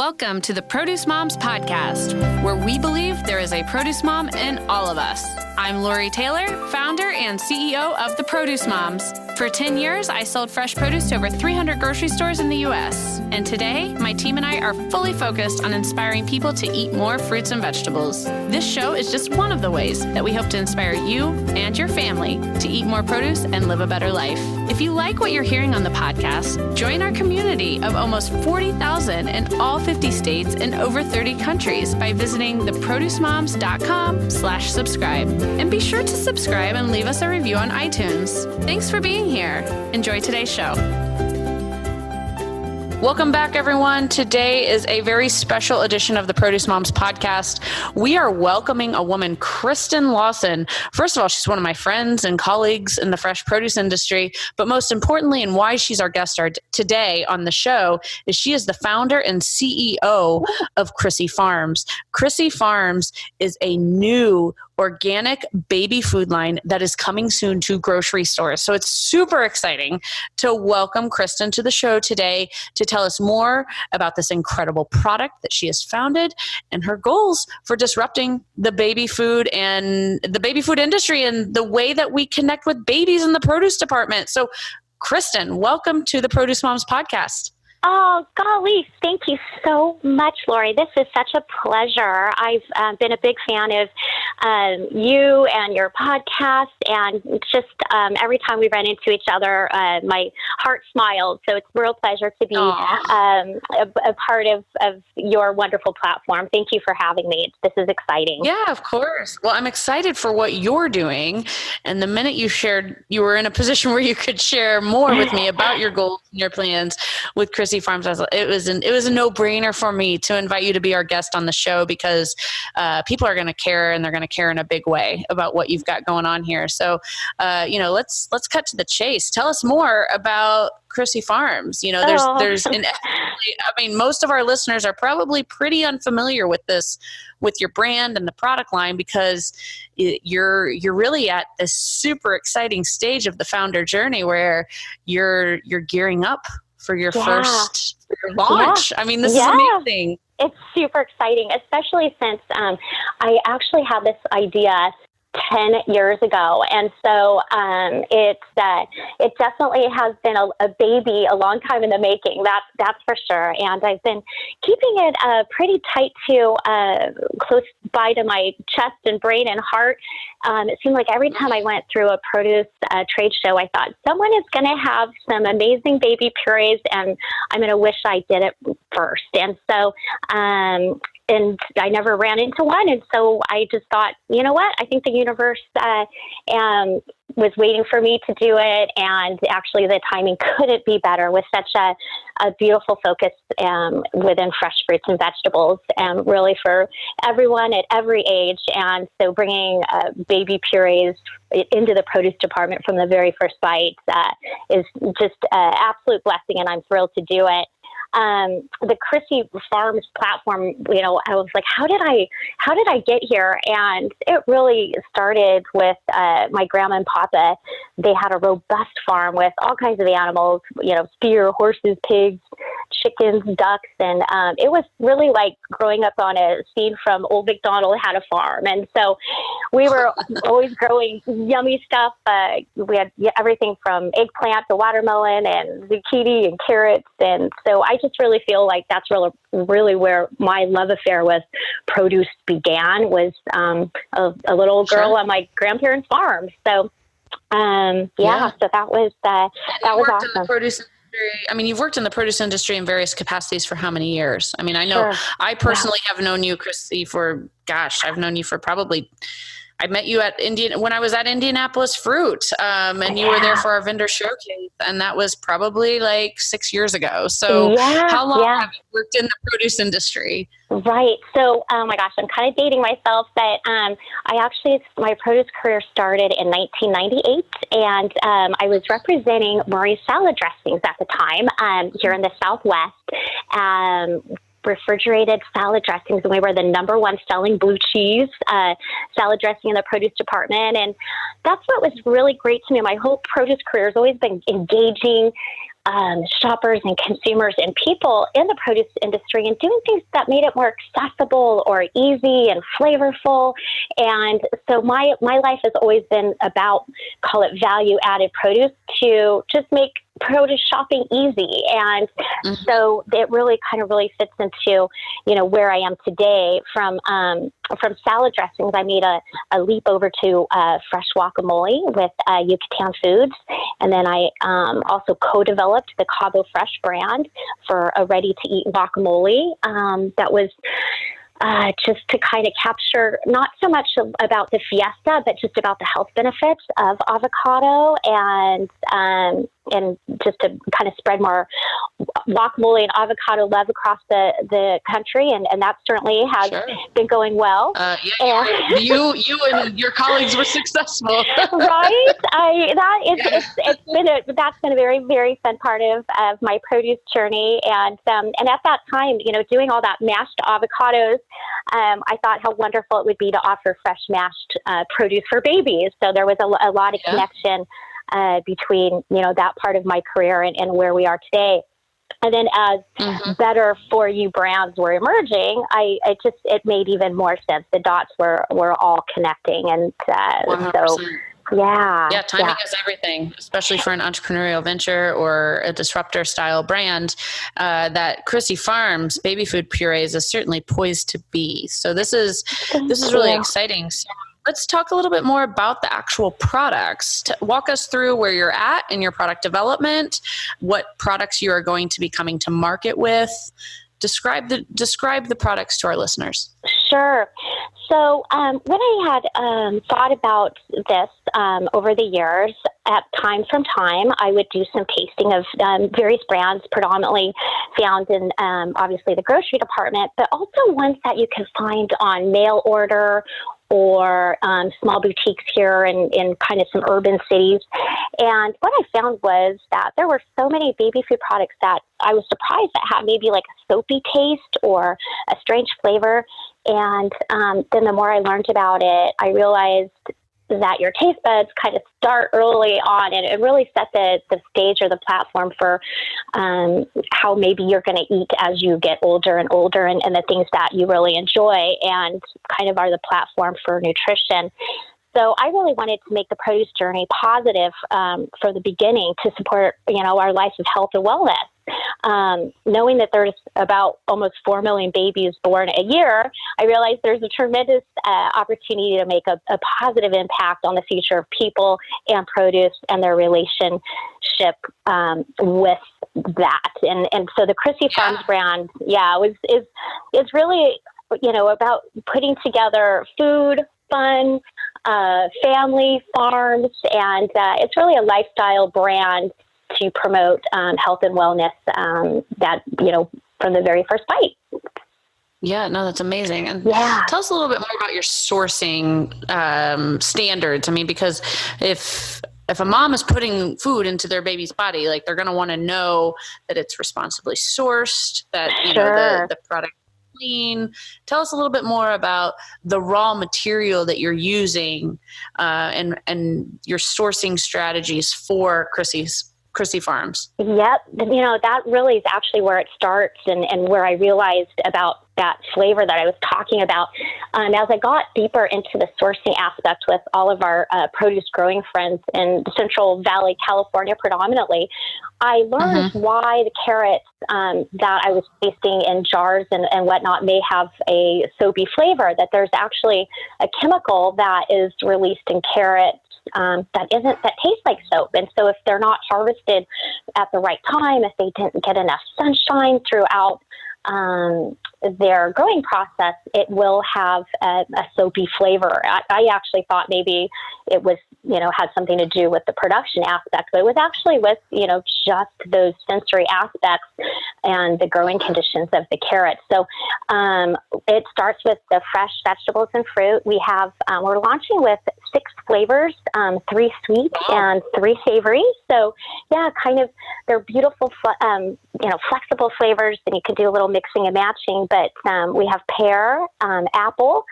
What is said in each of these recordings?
Welcome to the Produce Moms Podcast, where we believe there is a produce mom in all of us. I'm Lori Taylor, founder and CEO of the Produce Moms. For 10 years, I sold fresh produce to over 300 grocery stores in the U.S. And today, my team and I are fully focused on inspiring people to eat more fruits and vegetables. This show is just one of the ways that we hope to inspire you and your family to eat more produce and live a better life. If you like what you're hearing on the podcast, join our community of almost 40,000 in all 50 states and over 30 countries by visiting theproducemoms.com/subscribe. And be sure to subscribe and leave us a review on iTunes. Thanks for being here. Enjoy today's show. Welcome back, everyone. Today is a very special edition of the Produce Moms Podcast. We are welcoming a woman, Kristyn Lawson. First of all, she's one of my friends and colleagues in the fresh produce industry, but most importantly, and why she's our guest today on the show, is she is the founder and CEO of Krissy Farms. Krissy Farms is a new organic baby food line that is coming soon to grocery stores. So it's super exciting to welcome Kristyn to the show today to tell us more about this incredible product that she has founded and her goals for disrupting the baby food and the baby food industry and the way that we connect with babies in the produce department. So Kristyn, welcome to the Produce Moms Podcast. Oh, golly. Thank you so much, Lori. This is such a pleasure. I've been a big fan of you and your podcast, and just every time we run into each other, my heart smiles. So it's a real pleasure to be a part of your wonderful platform. Thank you for having me. This is exciting. Yeah, of course. Well, I'm excited for what you're doing. And the minute you shared, you were in a position where you could share more with me about your goals and your plans with Krissy Farms. It was a no-brainer for me to invite you to be our guest on the show because people are going to care, and they're going to care in a big way about what you've got going on here. So, let's cut to the chase. Tell us more about Krissy Farms. Most of our listeners are probably pretty unfamiliar with this, with your brand and the product line, because you're really at this super exciting stage of the founder journey where you're gearing up for your first launch. Yeah. This is amazing. It's super exciting, especially since I actually had this idea 10 years ago. And so it definitely has been a baby a long time in the making. That's for sure. And I've been keeping it pretty tight to close by to my chest and brain and heart. It seemed like every time I went through a produce trade show, I thought someone is going to have some amazing baby purees, and I'm going to wish I did it first. And so and I never ran into one. And so I just thought, you know what? I think the universe was waiting for me to do it. And actually the timing couldn't be better with such a beautiful focus within fresh fruits and vegetables, and really for everyone at every age. And so bringing baby purees into the produce department from the very first bite is just an absolute blessing, and I'm thrilled to do it. The Krissy Farms platform, I was like, how did I get here? And it really started with my grandma and papa. They had a robust farm with all kinds of animals, steer, horses, pigs, chickens, ducks. And it was really like growing up on a scene from Old MacDonald Had a Farm. And so we were always growing yummy stuff. We had everything from eggplant to watermelon and zucchini and carrots. And so I just really feel like that's really where my love affair with produce began, was a little girl on my grandparents' farm. So, so that was awesome. You've worked in the produce industry in various capacities for how many years? I know I personally have known you, Krissy, I've known you for probably, I met you when I was at Indianapolis Fruit, and you were there for our vendor showcase, and that was probably like 6 years ago. So how long have you worked in the produce industry? Right. So, oh my gosh, I'm kind of dating myself, but my produce career started in 1998, and I was representing Murray's salad dressings at the time here in the Southwest. Refrigerated salad dressings, and we were the number one selling blue cheese salad dressing in the produce department. And that's what was really great to me. My whole produce career has always been engaging, shoppers and consumers and people in the produce industry and doing things that made it more accessible or easy and flavorful. And so my life has always been about, call it value added produce, to just make produce shopping easy. And so it really fits into, where I am today. From salad dressings, I made a leap over to fresh guacamole with Yucatan Foods. And then I also co-developed the Cabo Fresh brand for a ready-to-eat guacamole that was just to kind of capture not so much about the fiesta, but just about the health benefits of avocado, and just to kind of spread more guacamole and avocado love across the country, and that certainly has been going well. You and your colleagues were successful, right? That's been a very, very fun part of my produce journey, and at that time, doing all that mashed avocados, I thought how wonderful it would be to offer fresh mashed produce for babies. So there was a lot of connection between, that part of my career and where we are today. And then as better for you brands were emerging, it made even more sense. The dots were all connecting. And so, timing is everything, especially for an entrepreneurial venture or a disruptor style brand that Krissy Farms baby food purees is certainly poised to be. So this is really exciting. So let's talk a little bit more about the actual products. Walk us through where you're at in your product development, what products you are going to be coming to market with. Describe the products to our listeners. Sure. So when I had thought about this over the years, from time, I would do some tasting of various brands, predominantly found in obviously the grocery department, but also ones that you can find on mail order or small boutiques here in kind of some urban cities. And what I found was that there were so many baby food products that I was surprised that had maybe like a soapy taste or a strange flavor. And then the more I learned about it, I realized that your taste buds kind of start early on, and it really set the stage or the platform for how maybe you're going to eat as you get older and older, and the things that you really enjoy and kind of are the platform for nutrition. So I really wanted to make the produce journey positive from the beginning to support, our life of health and wellness. Knowing that there's about almost 4 million babies born a year, I realized there's a tremendous opportunity to make a positive impact on the future of people and produce and their relationship with that. And so the Krissy Farms brand, is really, about putting together food, fun, family, farms, and it's really a lifestyle brand to promote health and wellness that, from the very first bite. Yeah, no, that's amazing. And tell us a little bit more about your sourcing standards. I mean, because if a mom is putting food into their baby's body, like they're going to want to know that it's responsibly sourced, that, the product is clean. Tell us a little bit more about the raw material that you're using and your sourcing strategies for Krissy Farms. Yep. That really is actually where it starts and where I realized about that flavor that I was talking about. As I got deeper into the sourcing aspect with all of our produce growing friends in Central Valley, California, predominantly, I learned why the carrots that I was tasting in jars and whatnot may have a soapy flavor, that there's actually a chemical that is released in carrots that tastes like soap. And so if they're not harvested at the right time, if they didn't get enough sunshine throughout their growing process, it will have a soapy flavor. I actually thought maybe it was, had something to do with the production aspect, but it was actually with, just those sensory aspects and the growing conditions of the carrots. So it starts with the fresh vegetables and fruit. We have, we're launching with 6 flavors, 3 sweet and 3 savory. So yeah, kind of they're beautiful, flexible flavors, and you can do a little mixing and matching. But we have pear, apple,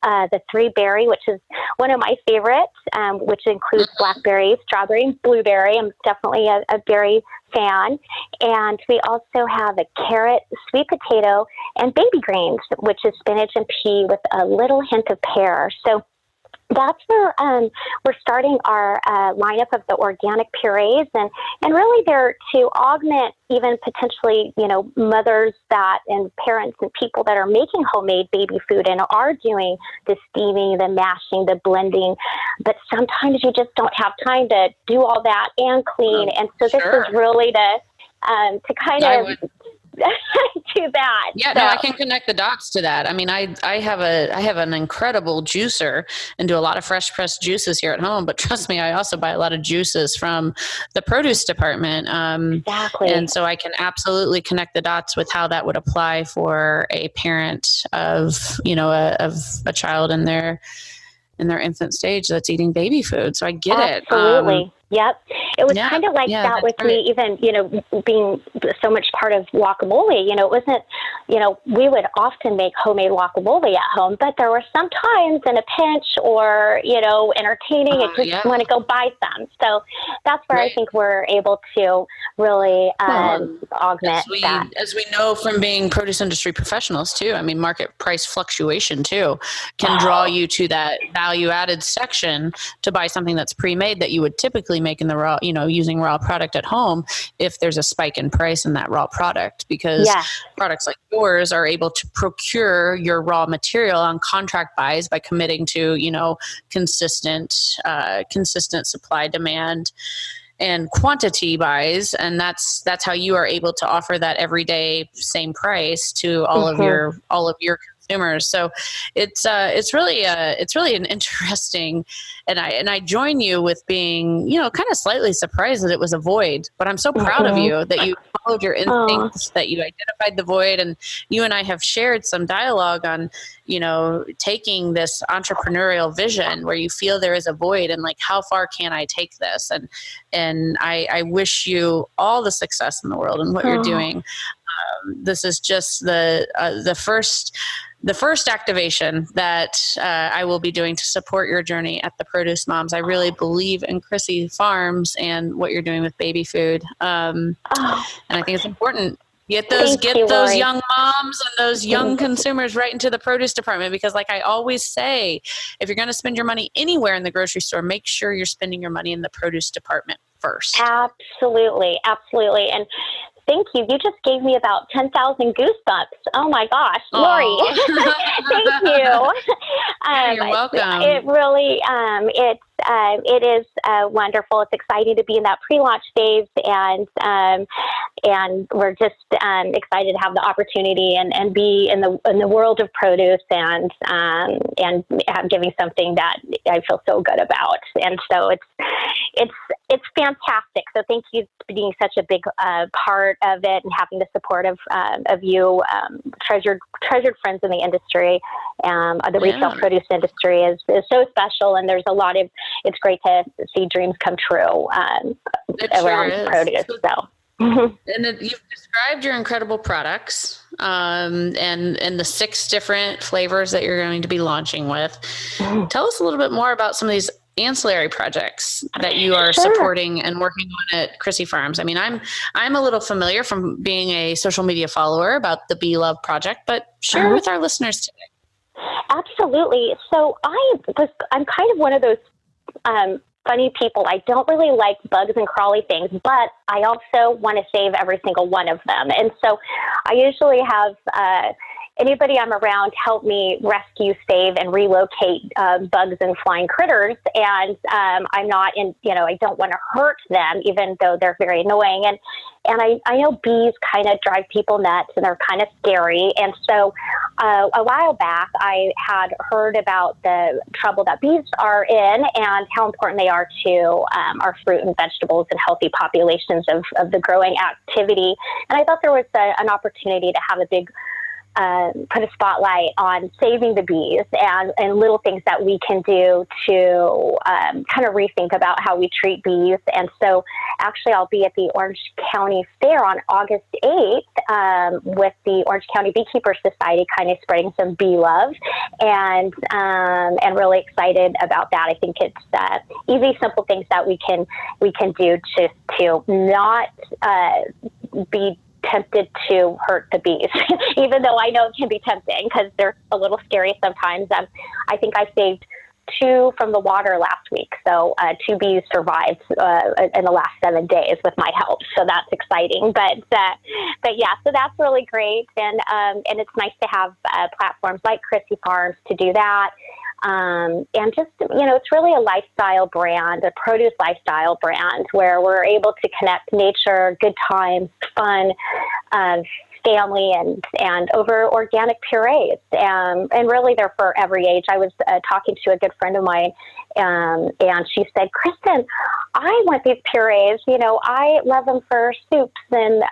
the 3 berry, which is one of my favorites, which includes blackberry, strawberry, and blueberry. I'm definitely a berry fan. And we also have a carrot, sweet potato, and baby greens, which is spinach and pea with a little hint of pear. So that's where we're starting our lineup of the organic purees, and really they're to augment even potentially, mothers and parents and people that are making homemade baby food and are doing the steaming, the mashing, the blending, but sometimes you just don't have time to do all that and clean. And so this is really to kind of do that. Yeah, no, I can connect the dots to that. I mean, I have an incredible juicer and do a lot of fresh pressed juices here at home, but trust me, I also buy a lot of juices from the produce department. Exactly. And so I can absolutely connect the dots with how that would apply for a parent of, of a child in their infant stage that's eating baby food. So I get it. Absolutely. Yep. It was kind of like that with me, even, being so much part of guacamole. It wasn't, we would often make homemade guacamole at home, but there were some times in a pinch or, entertaining, you just want to go buy some. So that's where I think we're able to really augment that. As we know from being produce industry professionals too, I mean, market price fluctuation too can draw you to that value added section to buy something that's pre-made that you would typically make in the raw, using raw product at home if there's a spike in price in that raw product, because products like yours are able to procure your raw material on contract buys by committing to, consistent supply, demand, and quantity buys, and that's how you are able to offer that everyday same price to all of your consumers. So it's really an interesting, and I join you with being, kind of slightly surprised that it was a void, but I'm so proud of you that you followed your instincts, that you identified the void, and you and I have shared some dialogue on, taking this entrepreneurial vision where you feel there is a void and like, how far can I take this? And I wish you all the success in the world in what you're doing. This is just the first activation that I will be doing to support your journey at the Produce Moms. I really believe in Krissy Farms and what you're doing with baby food. And I think it's important. Get those young moms and those young consumers right into the produce department, because like I always say, if you're going to spend your money anywhere in the grocery store, make sure you're spending your money in the produce department first. Absolutely. Absolutely. And thank you. You just gave me about 10,000 goosebumps. Oh my gosh, Lori. Thank you. You're welcome. It really, it is wonderful. It's exciting to be in that pre-launch phase, and we're just excited to have the opportunity and be in the world of produce and giving something that I feel so good about. And so it's fantastic. So thank you for being such a big part of it and having the support of you, treasured friends in the industry. The retail produce industry is so special, and there's a lot of. It's great to see dreams come true around produce. So. And you've described your incredible products and the 6 different flavors that you're going to be launching with. Tell us a little bit more about some of these ancillary projects that you are supporting and working on at Krissy Farms. I mean, I'm a little familiar from being a social media follower about the Bee Love project, but share with our listeners today. Absolutely. So I'm kind of one of those funny people. I don't really like bugs and crawly things, but I also want to save every single one of them. And so I usually have anybody I'm around help me rescue, save, and relocate bugs and flying critters. And I'm not I don't want to hurt them, even though they're very annoying. And I know bees kind of drive people nuts, and they're kind of scary. And so a while back, I had heard about the trouble that bees are in and how important they are to our fruit and vegetables and healthy populations of the growing activity. And I thought there was an opportunity to have a big put a spotlight on saving the bees and little things that we can do to kind of rethink about how we treat bees. And so actually I'll be at the Orange County Fair on August 8th with the Orange County Beekeepers Society, kind of spreading some bee love, and really excited about that. I think it's easy, simple things that we can do to not be tempted to hurt the bees, even though I know it can be tempting because they're a little scary sometimes. I think I saved 2 from the water last week. So 2 bees survived in the last 7 days with my help. So that's exciting. But yeah, so that's really great. And it's nice to have platforms like Krissy Farms to do that. And just, it's really a lifestyle brand, a produce lifestyle brand where we're able to connect nature, good times, fun, family, and over organic purees. And really they're for every age. I was talking to a good friend of mine, and she said, Kristyn, I want these purees. I love them for soups. And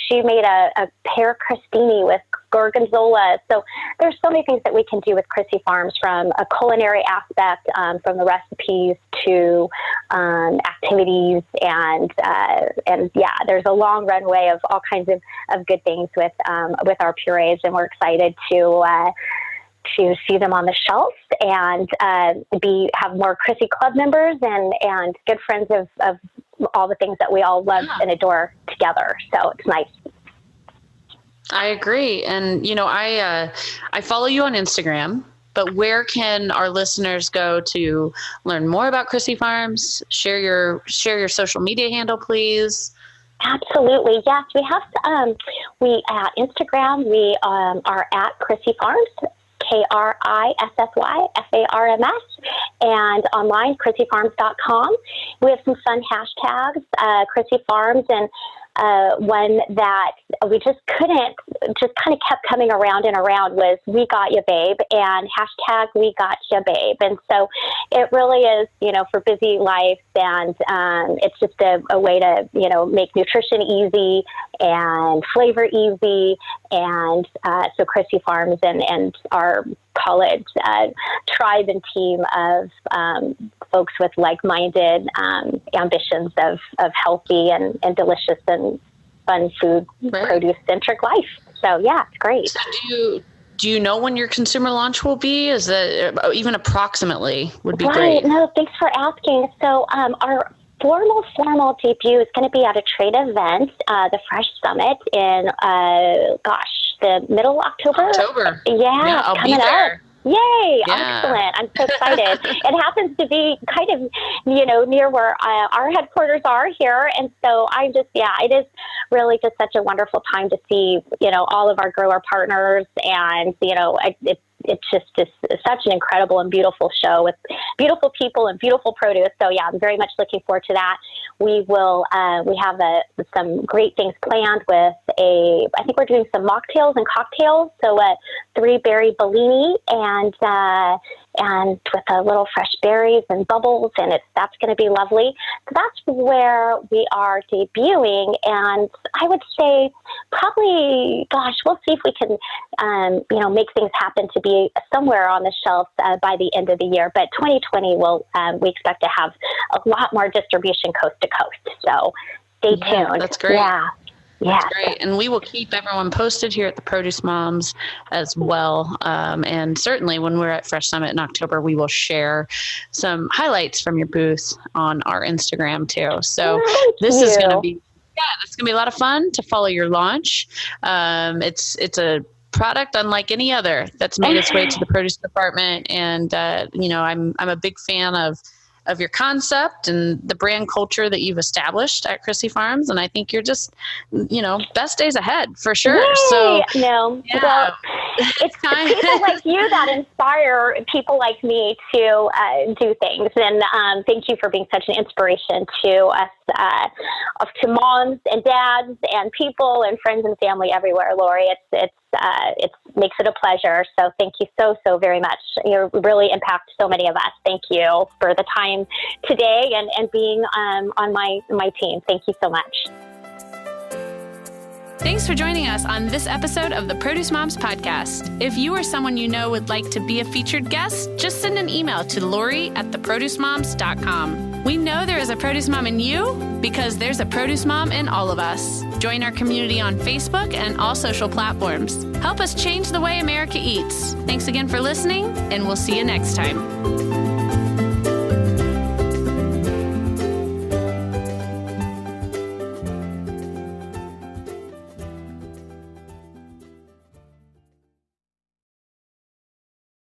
she made a pear crostini with gorgonzola. So there's so many things that we can do with Krissy Farms, from a culinary aspect, from the recipes to activities, and yeah, there's a long runway of all kinds of good things with our purees, and we're excited to see them on the shelf and have more Krissy Club members and good friends of all the things that we all love and adore together. So it's nice. I agree. And, I follow you on Instagram, but where can our listeners go to learn more about Krissy Farms? Share your social media handle, please. Absolutely. Yes, we have, we at Instagram, we are at Krissy Farms, KRISSY and online, KrissyFarms.com. We have some fun hashtags, Krissy Farms, and one that we just kind of kept coming around and around was We Got Ya Babe, and hashtag We Got Ya Babe. And so it really is, for busy life, and it's just a way to, make nutrition easy and flavor easy. And so Krissy Farms and our college tribe and team of folks with like-minded ambitions of healthy and delicious and fun food, produce-centric life. So yeah, it's great. So do you know when your consumer launch will be? Is that even approximately would be great? No, thanks for asking. So our formal debut is going to be at a trade event, the Fresh Summit in the middle of October. Yeah, I'll be there. Up. Yay! Yeah. Excellent. I'm so excited. It happens to be kind of, near where our headquarters are here. And so it is really just such a wonderful time to see, all of our grower partners. And, it's just such an incredible and beautiful show with beautiful people and beautiful produce. So yeah, I'm very much looking forward to that. We have some great things planned with I think we're doing some mocktails and cocktails. So a 3-berry Bellini and with a little fresh berries and bubbles, and that's going to be lovely. So that's where we are debuting, and I would say probably, we'll see if we can, make things happen to be somewhere on the shelf by the end of the year. But 2020 we expect to have a lot more distribution coast to coast. So stay tuned. That's great. Yeah. That's great. And we will keep everyone posted here at the Produce Moms as well. And certainly when we're at Fresh Summit in October, we will share some highlights from your booth on our Instagram too. So this is going to be a lot of fun to follow your launch. It's a product unlike any other that's made its way to the produce department. And, I'm a big fan of your concept and the brand culture that you've established at Krissy Farms. And I think you're just, best days ahead for sure. Yay! So well, it's people like you that inspire people like me to do things. And thank you for being such an inspiration to us, to moms and dads and people and friends and family everywhere, Lori. It makes it a pleasure. So thank you so very much. You really impact so many of us. Thank you for the time today and being on my team. Thank you so much. Thanks for joining us on this episode of the Produce Moms Podcast. If you or someone you know would like to be a featured guest, just send an email to Lori@theproducemoms.com. We know there is a produce mom in you because there's a produce mom in all of us. Join our community on Facebook and all social platforms. Help us change the way America eats. Thanks again for listening, and we'll see you next time.